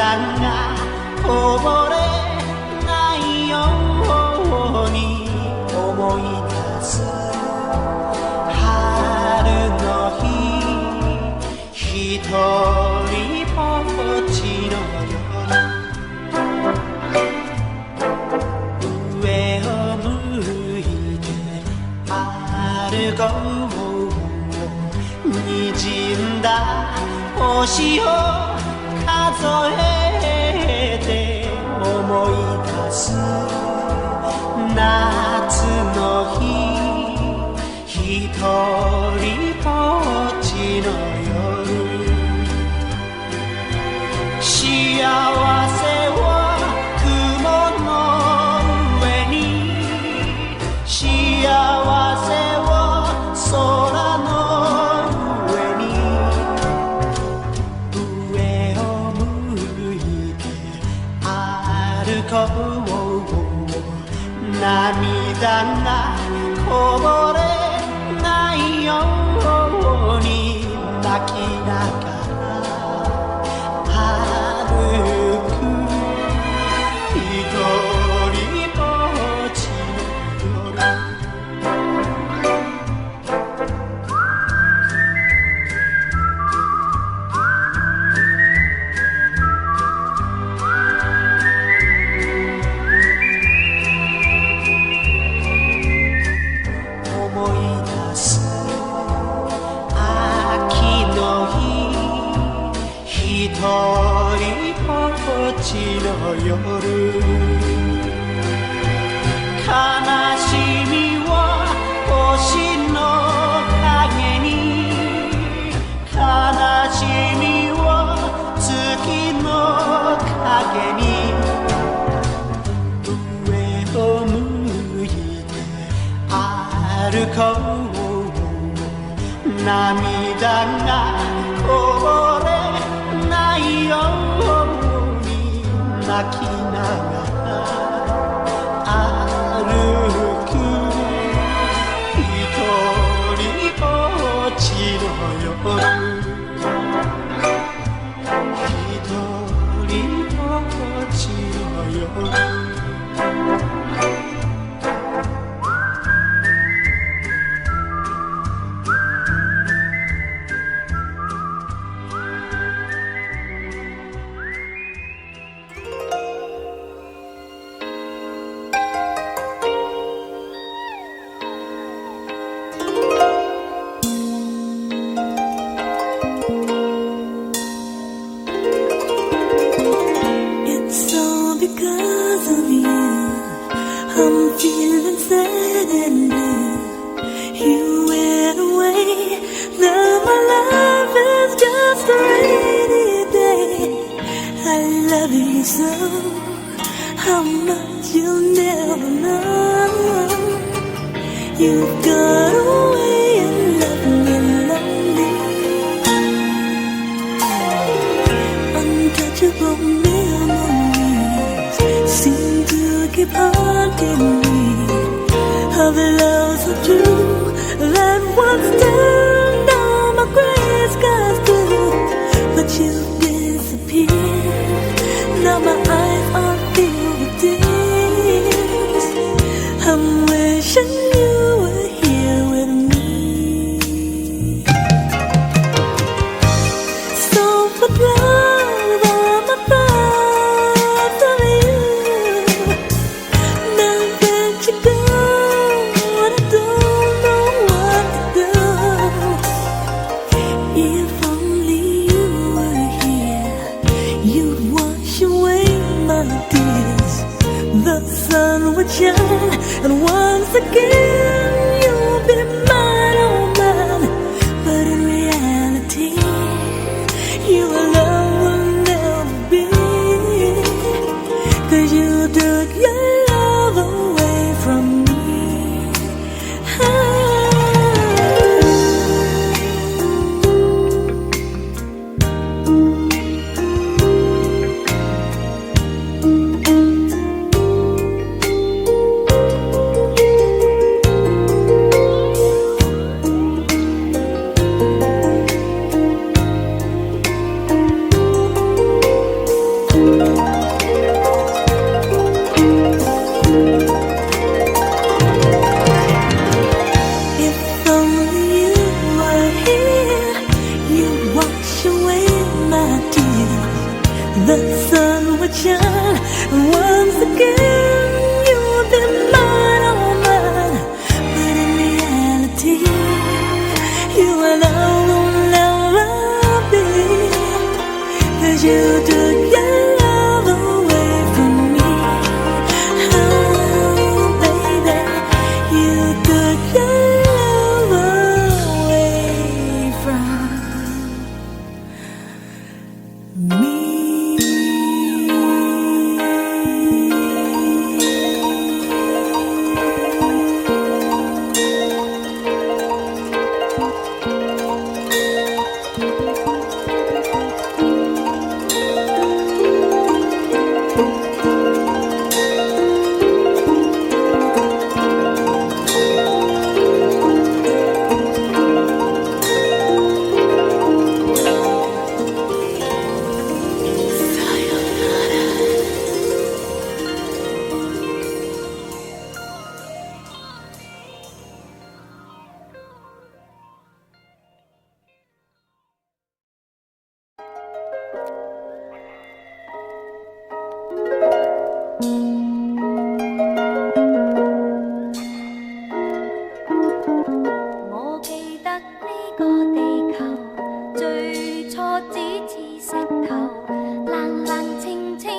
がこぼれないように思い出す春の日ひとりぼっちの夜上を向いて歩こう滲んだ星を数えて思い出す夏の日ひとりぼっちの夜幸せは雲の上に幸せは空の上に上を向いて歩こう涙がこぼれないように泣きながら歩くひとりぼっちの夜思い出す秋の日ひとりぼっちの夜悲しみは星の影に悲しみは月の影に上を向いて歩こう涙がこぼれないように泣きながら歩くひとりぼっちの夜ひとりぼっちの夜It's all because of you. I'm feeling sad and blue. You went away. Now my life is just a rainy day. I love you so. How much you'll never know. You've gone away and left me lonely. Untouchable memories seem to keep haunting me of the love so true that once turned all my gray skies blue. But you disappeared. Now my eyes are filled with tears. I'm wishing you were here with me. So for love, I'm a part of you. Now that you're gone, I don't know what to do. If only you were here, you'd wash away my tears. The sun would shine, and once again you'll be mine, oh mine. But in reality, you alone will never be. 'Cause you took your love away from me. the sun would shine, and once again you would be mine, oh mine. But in reality, you and I will never be, 'cause you took your love away from me. Oh baby, you took your love away from me.我記得呢個地球最初只似石頭，冷冷清清，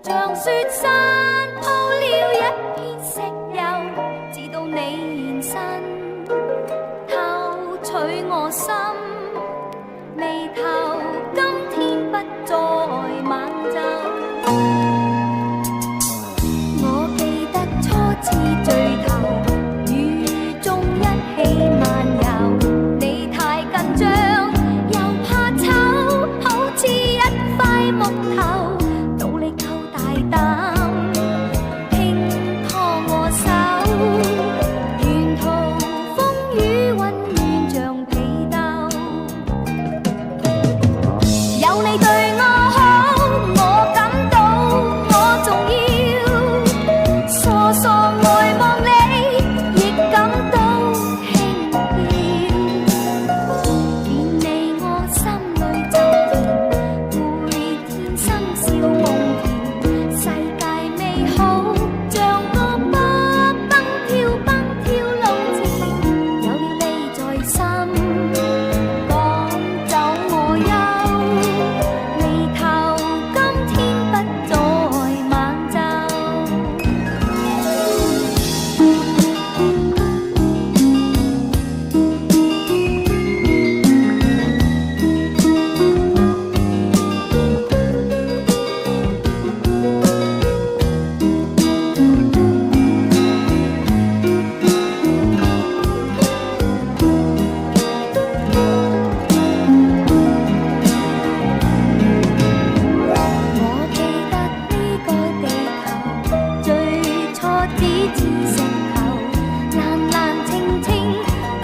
像雪山鋪了一片石油，直到你現身，偷取我心，眉頭今天不再猛皺。我記得初次聚頭，雨中一起漫遊，你太緊張又怕醜，好似一塊木頭，到你夠大膽輕拖我手，沿途風雨溫暖像被兜，有你對我好，我感到我重要，傻傻呆望你，亦感到輕佻，見你我心裏就甜，會天生笑夢甜，世界美好像個波蹦跳路程，有了你在心，趕走我憂，眉頭今天不再猛皺。我記得呢個地球最初只似石頭，冷冷清清，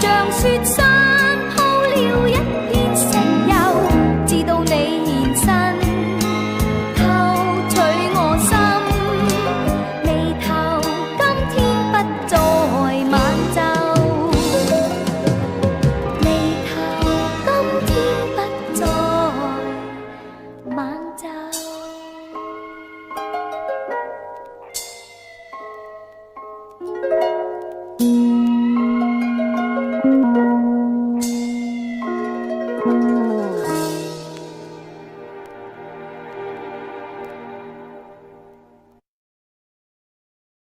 像雪山鋪了一片石油，直到你現身，偷取我心，眉頭今天不再猛皺，眉頭今天不再猛皺。